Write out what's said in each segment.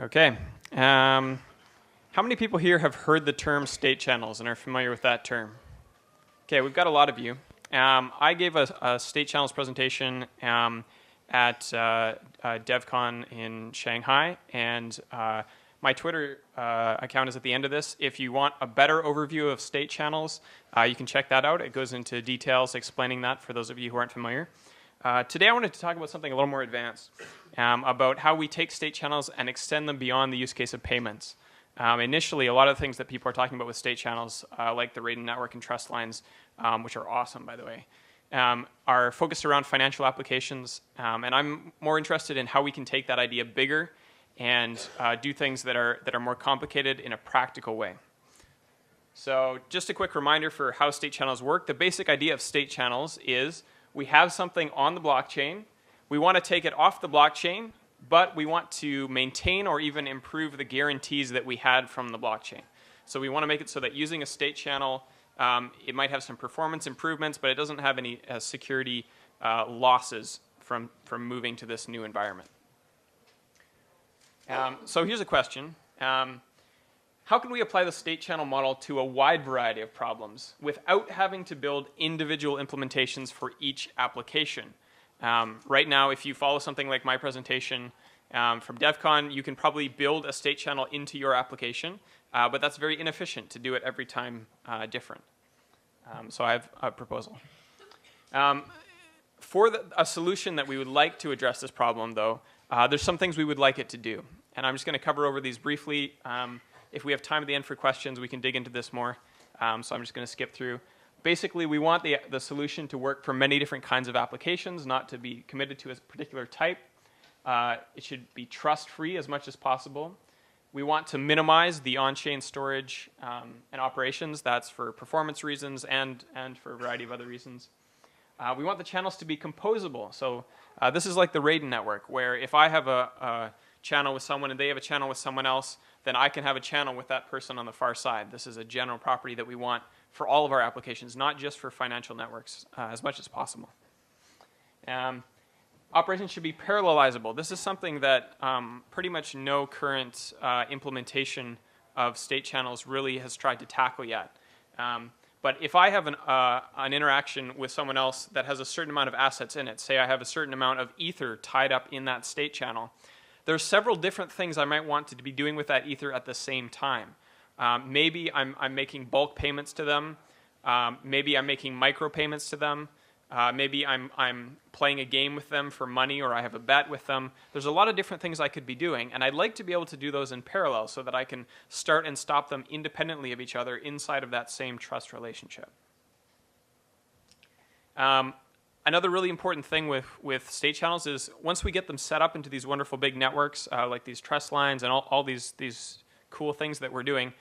Okay. How many people here have heard the term state channels and are familiar with that term? Okay, we've got a lot of you. I gave a state channels presentation at DevCon in Shanghai, and my Twitter account is at the end of this. If you want a better overview of state channels, you can check that out. It goes into details explaining that for those of you who aren't familiar. Today I wanted to talk about something a little more advanced, about how we take state channels and extend them beyond the use case of payments. Initially, a lot of the things that people are talking about with state channels, like the rating network and trust lines, which are awesome, by the way, are focused around financial applications. And I'm more interested in how we can take that idea bigger and do things that are more complicated in a practical way. So just a quick reminder for how state channels work. The basic idea of state channels is we have something on the blockchain. We want to take it off the blockchain, but we want to maintain or even improve the guarantees that we had from the blockchain. So we want to make it so that using a state channel, it might have some performance improvements, but it doesn't have any security losses from moving to this new environment. So here's a question. How can we apply the state channel model to a wide variety of problems without having to build individual implementations for each application? Right now, if you follow something like my presentation from DevCon, you can probably build a state channel into your application, but that's very inefficient to do it every time different. So I have a proposal. For a solution that we would like to address this problem, though, there's some things we would like it to do. And I'm just going to cover over these briefly. If we have time at the end for questions, we can dig into this more. So I'm just going to skip through. Basically, we want the solution to work for many different kinds of applications, not to be committed to a particular type. It should be trust-free as much as possible. We want to minimize the on-chain storage and operations. That's for performance reasons and for a variety of other reasons. We want the channels to be composable. So this is like the rating network, where if I have a channel with someone and they have a channel with someone else, then I can have a channel with that person on the far side. This is a general property that we want for all of our applications, not just for financial networks, as much as possible. Operations should be parallelizable. This is something that pretty much no current implementation of state channels really has tried to tackle yet. But if I have an interaction with someone else that has a certain amount of assets in it, say I have a certain amount of ether tied up in that state channel, there's several different things I might want to be doing with that ether at the same time. Maybe I'm making bulk payments to them. Maybe I'm making micro payments to them. Maybe I'm playing a game with them for money, or I have a bet with them. There's a lot of different things I could be doing, and I'd like to be able to do those in parallel so that I can start and stop them independently of each other inside of that same trust relationship. Another really important thing with state channels is once we get them set up into these wonderful big networks, like these trust lines and all these cool things that we're doing,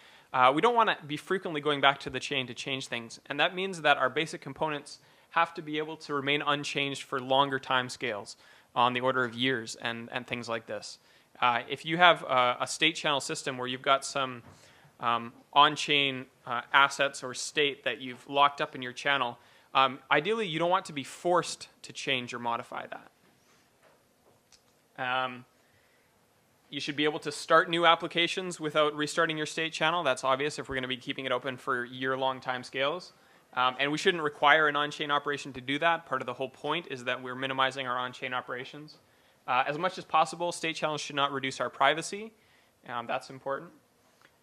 we don't want to be frequently going back to the chain to change things. And that means that our basic components have to be able to remain unchanged for longer time scales on the order of years and things like this. If you have a state channel system where you've got some on-chain assets or state that you've locked up in your channel, ideally, you don't want to be forced to change or modify that. You should be able to start new applications without restarting your state channel. That's obvious if we're going to be keeping it open for year-long time scales. And we shouldn't require an on-chain operation to do that. Part of the whole point is that we're minimizing our on-chain operations. As much as possible, state channels should not reduce our privacy. That's important.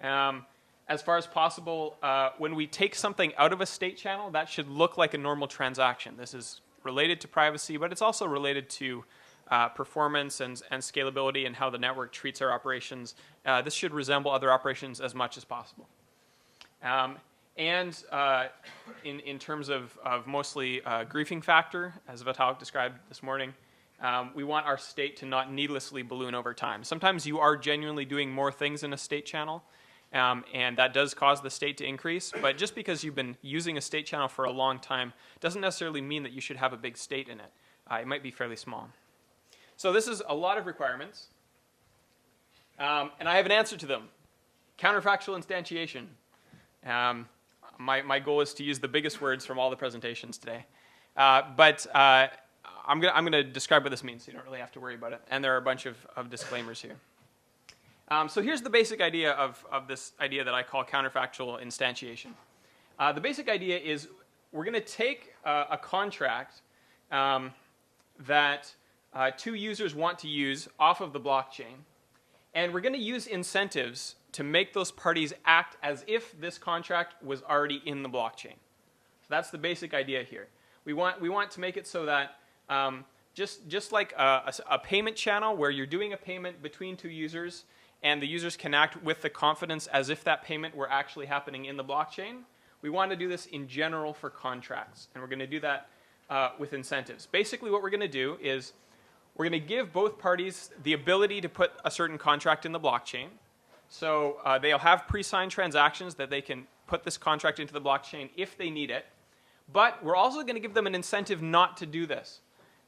As far as possible, when we take something out of a state channel, that should look like a normal transaction. This is related to privacy, but it's also related to performance and scalability and how the network treats our operations. This should resemble other operations as much as possible. In terms of mostly griefing factor, as Vitalik described this morning, we want our state to not needlessly balloon over time. Sometimes you are genuinely doing more things in a state channel, and that does cause the state to increase. But just because you've been using a state channel for a long time doesn't necessarily mean that you should have a big state in it. It might be fairly small. So this is a lot of requirements, and I have an answer to them. Counterfactual instantiation. My goal is to use the biggest words from all the presentations today. But I'm going to describe what this means, so you don't really have to worry about it. And there are a bunch of disclaimers here. So here's the basic idea of this idea that I call counterfactual instantiation. The basic idea is we're going to take a contract that two users want to use off of the blockchain, and we're going to use incentives to make those parties act as if this contract was already in the blockchain. So that's the basic idea here. We want to make it so that just like a payment channel where you're doing a payment between two users and the users can act with the confidence as if that payment were actually happening in the blockchain, we want to do this in general for contracts, and we're going to do that with incentives. Basically what we're going to do is we're going to give both parties the ability to put a certain contract in the blockchain. So they'll have pre-signed transactions that they can put this contract into the blockchain if they need it. But we're also going to give them an incentive not to do this.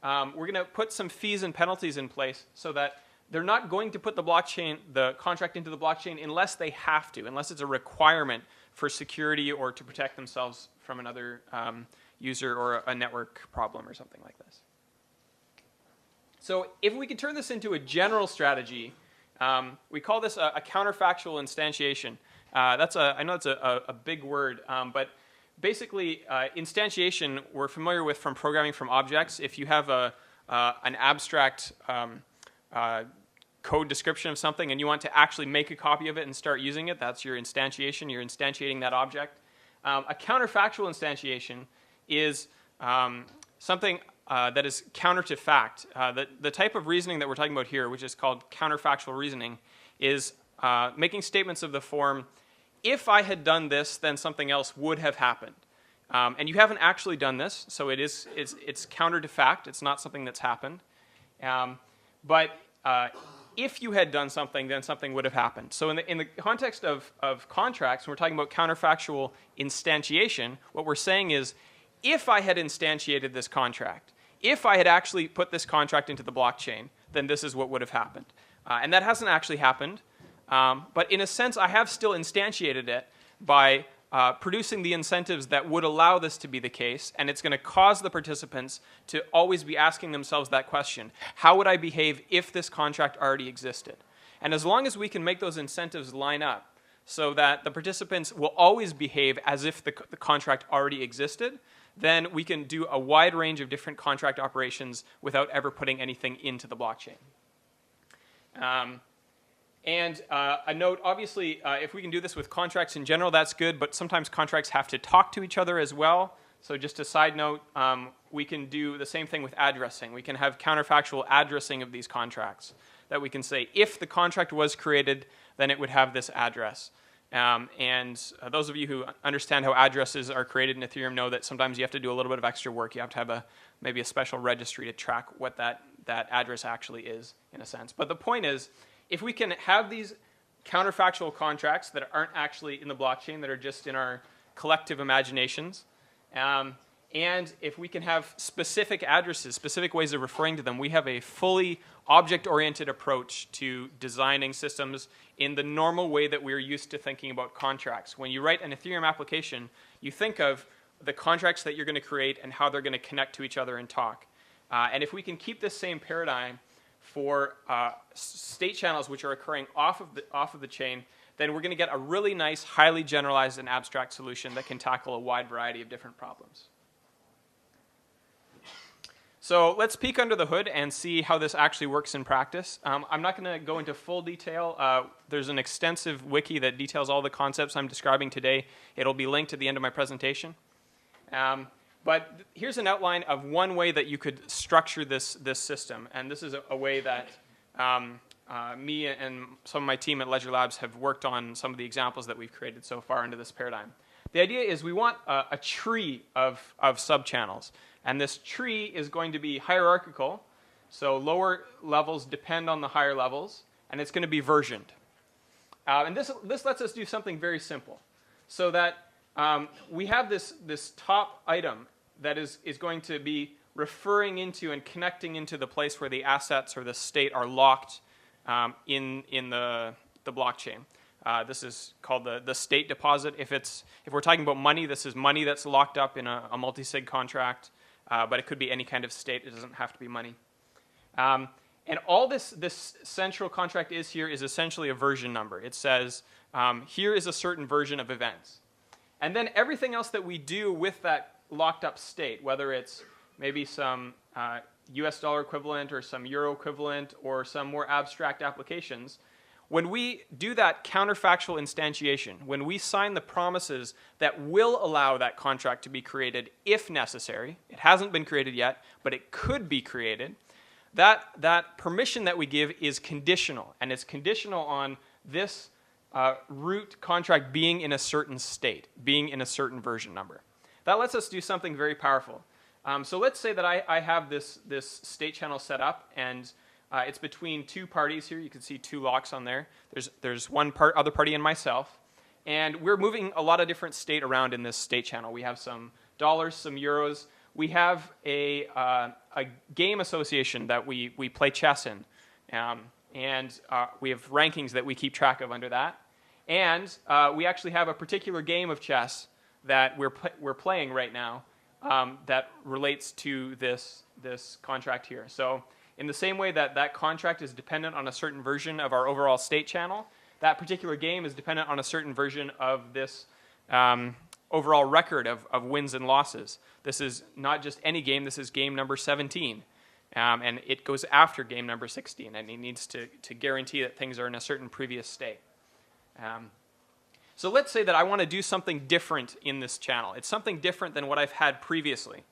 We're going to put some fees and penalties in place so that they're not going to put the contract into the blockchain unless they have to, unless it's a requirement for security or to protect themselves from another user or a network problem or something like this. So if we could turn this into a general strategy, we call this a counterfactual instantiation. I know it's a big word, but basically instantiation we're familiar with from programming from objects. If you have an abstract code description of something and you want to actually make a copy of it and start using it, that's your instantiation. You're instantiating that object. A counterfactual instantiation is something that is counter to fact. The type of reasoning that we're talking about here, which is called counterfactual reasoning, is making statements of the form, if I had done this, then something else would have happened. And you haven't actually done this, so it's counter to fact. It's not something that's happened. But if you had done something, then something would have happened. So in the context of contracts, when we're talking about counterfactual instantiation, what we're saying is, if I had instantiated this contract, if I had actually put this contract into the blockchain, then this is what would have happened. And that hasn't actually happened. But in a sense, I have still instantiated it by producing the incentives that would allow this to be the case. And it's going to cause the participants to always be asking themselves that question. How would I behave if this contract already existed? And as long as we can make those incentives line up so that the participants will always behave as if the contract already existed, then we can do a wide range of different contract operations without ever putting anything into the blockchain. And a note, obviously, if we can do this with contracts in general, that's good, but sometimes contracts have to talk to each other as well. So just a side note, we can do the same thing with addressing. We can have counterfactual addressing of these contracts, that we can say, if the contract was created, then it would have this address. Those of you who understand how addresses are created in Ethereum know that sometimes you have to do a little bit of extra work. You have to have maybe a special registry to track what that address actually is, in a sense. But the point is, if we can have these counterfactual contracts that aren't actually in the blockchain, that are just in our collective imaginations, and if we can have specific addresses, specific ways of referring to them, we have a fully object-oriented approach to designing systems in the normal way that we're used to thinking about contracts. When you write an Ethereum application, you think of the contracts that you're going to create and how they're going to connect to each other and talk. And if we can keep this same paradigm for state channels which are occurring off of the chain, then we're going to get a really nice, highly generalized and abstract solution that can tackle a wide variety of different problems. So let's peek under the hood and see how this actually works in practice. I'm not going to go into full detail. There's an extensive wiki that details all the concepts I'm describing today. It'll be linked at the end of my presentation. But here's an outline of one way that you could structure this system. And this is a way that me and some of my team at LedgerLabs have worked on some of the examples that we've created so far into this paradigm. The idea is we want a tree of subchannels. And this tree is going to be hierarchical. So lower levels depend on the higher levels. And it's going to be versioned. And this lets us do something very simple. So that we have this top item that is going to be referring into and connecting into the place where the assets or the state are locked in the blockchain. This is called the state deposit. If we're talking about money, this is money that's locked up in a multi-sig contract, but it could be any kind of state. It doesn't have to be money. And all this central contract is here is essentially a version number. It says, here is a certain version of events. And then everything else that we do with that locked up state, whether it's maybe some US dollar equivalent or some euro equivalent or some more abstract applications, when we do that counterfactual instantiation, when we sign the promises that will allow that contract to be created if necessary, it hasn't been created yet, but it could be created, that permission that we give is conditional, and it's conditional on this root contract being in a certain state, being in a certain version number. That lets us do something very powerful. So let's say that I have this state channel set up, and it's between two parties here. You can see two locks on there. There's one other party and myself, and we're moving a lot of different state around in this state channel. We have some dollars, some euros. We have a game association that we play chess in, and we have rankings that we keep track of under that. And we actually have a particular game of chess that we're playing right now that relates to this contract here. So in the same way that contract is dependent on a certain version of our overall state channel, that particular game is dependent on a certain version of this overall record of wins and losses. This is not just any game, this is game number 17. And it goes after game number 16, and it needs to guarantee that things are in a certain previous state. So let's say that I want to do something different in this channel. It's something different than what I've had previously.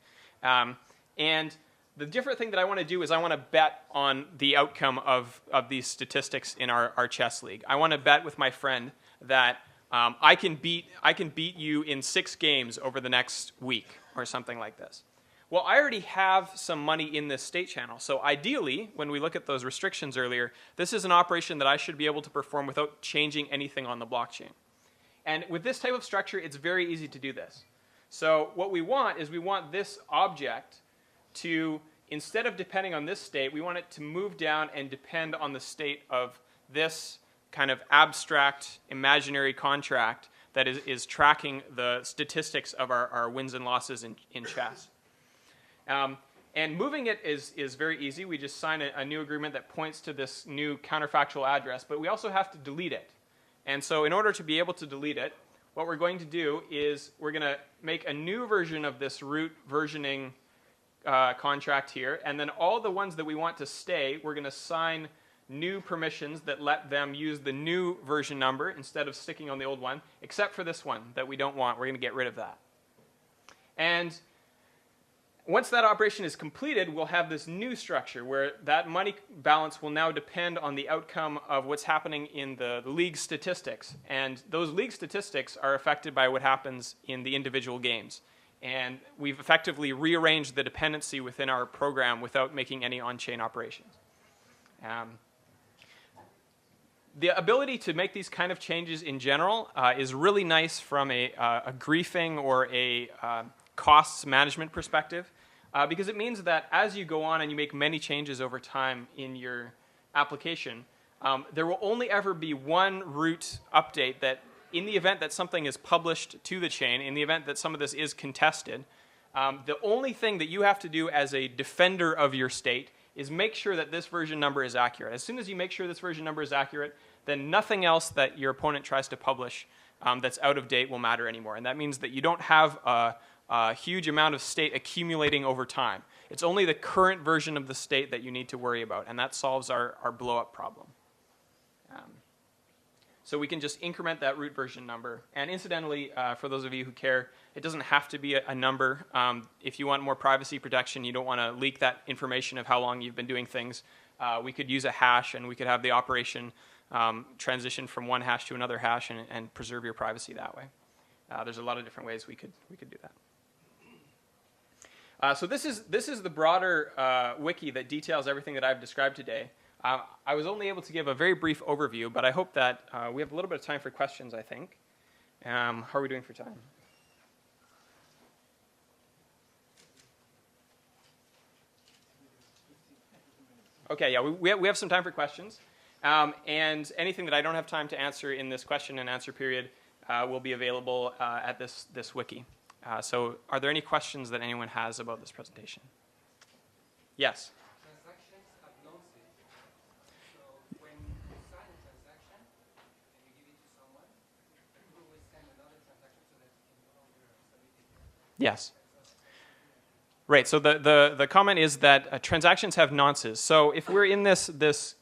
And the different thing that I want to do is I want to bet on the outcome of these statistics in our chess league. I want to bet with my friend that I can beat you in 6 games over the next week or something like this. Well, I already have some money in this state channel. So ideally, when we look at those restrictions earlier, this is an operation that I should be able to perform without changing anything on the blockchain. And with this type of structure, it's very easy to do this. So what we want is we want this object to, instead of depending on this state, we want it to move down and depend on the state of this kind of abstract imaginary contract that is tracking the statistics of our wins and losses in chess. And moving it is very easy. We just sign a new agreement that points to this new counterfactual address, but we also have to delete it. And so in order to be able to delete it, what we're going to do is we're going to make a new version of this root versioning contract here, and then all the ones that we want to stay, we're going to sign new permissions that let them use the new version number instead of sticking on the old one, except for this one that we don't want. We're going to get rid of that. And once that operation is completed, we'll have this new structure where that money balance will now depend on the outcome of what's happening in the league statistics. And those league statistics are affected by what happens in the individual games. And we've effectively rearranged the dependency within our program without making any on-chain operations. The ability to make these kind of changes in general is really nice from a griefing or a costs management perspective, because it means that as you go on and you make many changes over time in your application, there will only ever be one root update that, in the event that something is published to the chain, in the event that some of this is contested, the only thing that you have to do as a defender of your state is make sure that this version number is accurate. As soon as you make sure this version number is accurate, then nothing else that your opponent tries to publish that's out of date will matter anymore. And that means that you don't have a huge amount of state accumulating over time. It's only the current version of the state that you need to worry about, and that solves our blow-up problem. So we can just increment that root version number. And incidentally, for those of you who care, it doesn't have to be a number. If you want more privacy protection, you don't want to leak that information of how long you've been doing things, we could use a hash, and we could have the operation transition from one hash to another hash and preserve your privacy that way. There's a lot of different ways we could do that. So this is the broader wiki that details everything that I've described today. I was only able to give a very brief overview, but I hope that we have a little bit of time for questions, I think. How are we doing for time? Okay, yeah, we have some time for questions. And anything that I don't have time to answer in this question and answer period will be available at this wiki. So are there any questions that anyone has about this presentation? Yes? Transactions have no state. Yes. Right. So the comment is that transactions have nonces. So if we're in this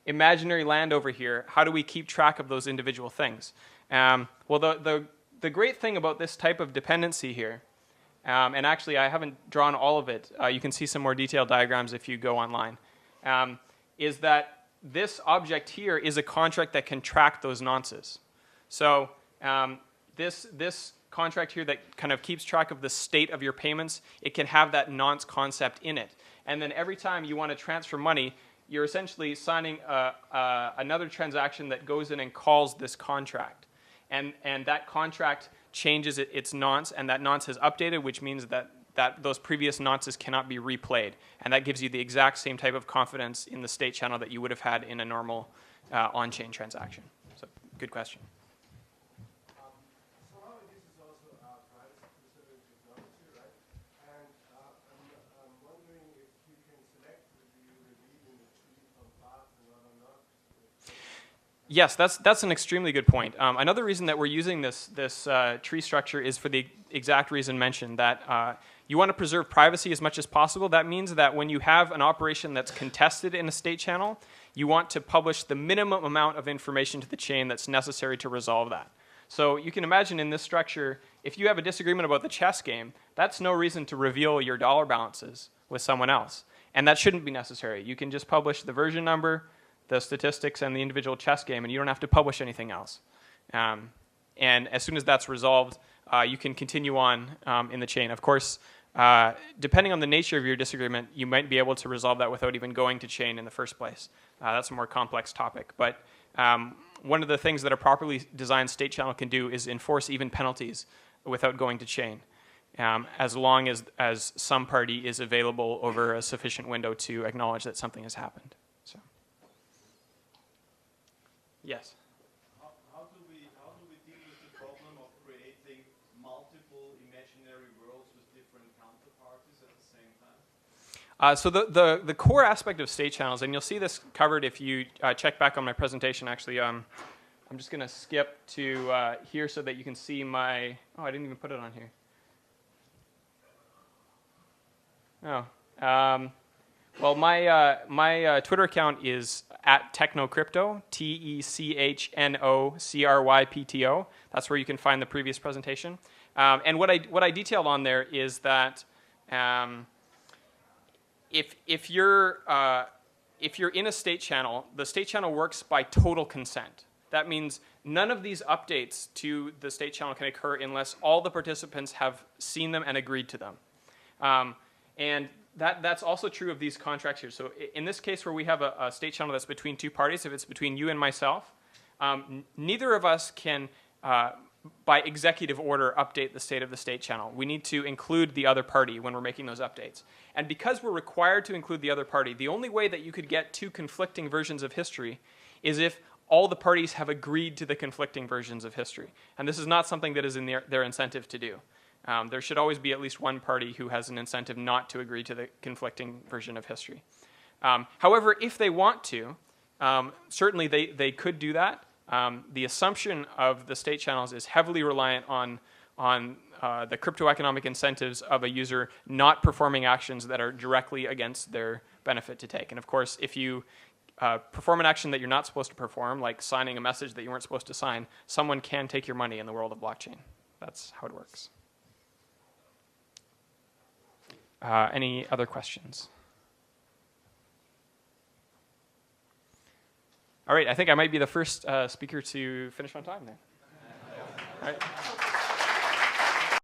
imaginary land over here, how do we keep track of those individual things? Well, the great thing about this type of dependency here, and actually I haven't drawn all of it. You can see some more detailed diagrams if you go online. Is that this object here is a contract that can track those nonces. So this contract here that kind of keeps track of the state of your payments, it can have that nonce concept in it. And then every time you want to transfer money, you're essentially signing another transaction that goes in and calls this contract. And that contract changes its nonce, and that nonce is updated, which means that those previous nonces cannot be replayed. And that gives you the exact same type of confidence in the state channel that you would have had in a normal on-chain transaction. So, good question. Yes, that's an extremely good point. Another reason that we're using this tree structure is for the exact reason mentioned, that you want to preserve privacy as much as possible. That means that when you have an operation that's contested in a state channel, you want to publish the minimum amount of information to the chain that's necessary to resolve that. So you can imagine in this structure, if you have a disagreement about the chess game, that's no reason to reveal your dollar balances with someone else. And that shouldn't be necessary. You can just publish the version number, the statistics, and the individual chess game, and you don't have to publish anything else. And as soon as that's resolved, you can continue on in the chain. Of course, depending on the nature of your disagreement, you might be able to resolve that without even going to chain in the first place. That's a more complex topic. But one of the things that a properly designed state channel can do is enforce even penalties without going to chain, as long as some party is available over a sufficient window to acknowledge that something has happened. So. Yes? How do we deal with the problem of creating multiple imaginary worlds with different counterparties at the same time? So the core aspect of state channels, and you'll see this covered if you check back on my presentation, actually. I'm just going to skip to here so that you can see my... Oh, I didn't even put it on here. Oh. Well, my Twitter account is @technocrypto, TECHNOCRYPTO. That's where you can find the previous presentation. And what I detailed on there is that if you're in a state channel, the state channel works by total consent. That means none of these updates to the state channel can occur unless all the participants have seen them and agreed to them. And that's also true of these contracts here. So in this case where we have a state channel that's between two parties, if it's between you and myself, neither of us can, by executive order, update the state of the state channel. We need to include the other party when we're making those updates. And because we're required to include the other party, the only way that you could get two conflicting versions of history is if all the parties have agreed to the conflicting versions of history. And this is not something that is in their incentive to do. There should always be at least one party who has an incentive not to agree to the conflicting version of history. However, if they want to, certainly they could do that. The assumption of the state channels is heavily reliant on the cryptoeconomic incentives of a user not performing actions that are directly against their benefit to take. And of course, if you perform an action that you're not supposed to perform, like signing a message that you weren't supposed to sign, someone can take your money in the world of blockchain. That's how it works. Any other questions? All right, I think I might be the first speaker to finish on time then. All right.